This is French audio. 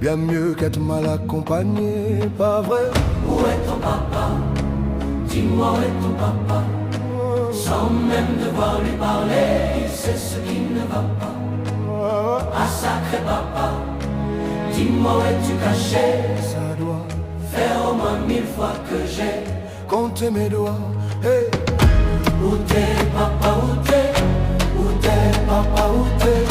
bien mieux qu'être mal accompagné, pas vrai? Où est ton papa? Dis-moi où est ton papa? Sans même devoir lui parler, il sait ce qui ne va pas. Ah sacré papa, dis-moi où es-tu caché? Ça doit faire au moins 1000 fois que j'ai compté mes doigts. Hey. Où t'es papa, où t'es? Où t'es papa, où t'es?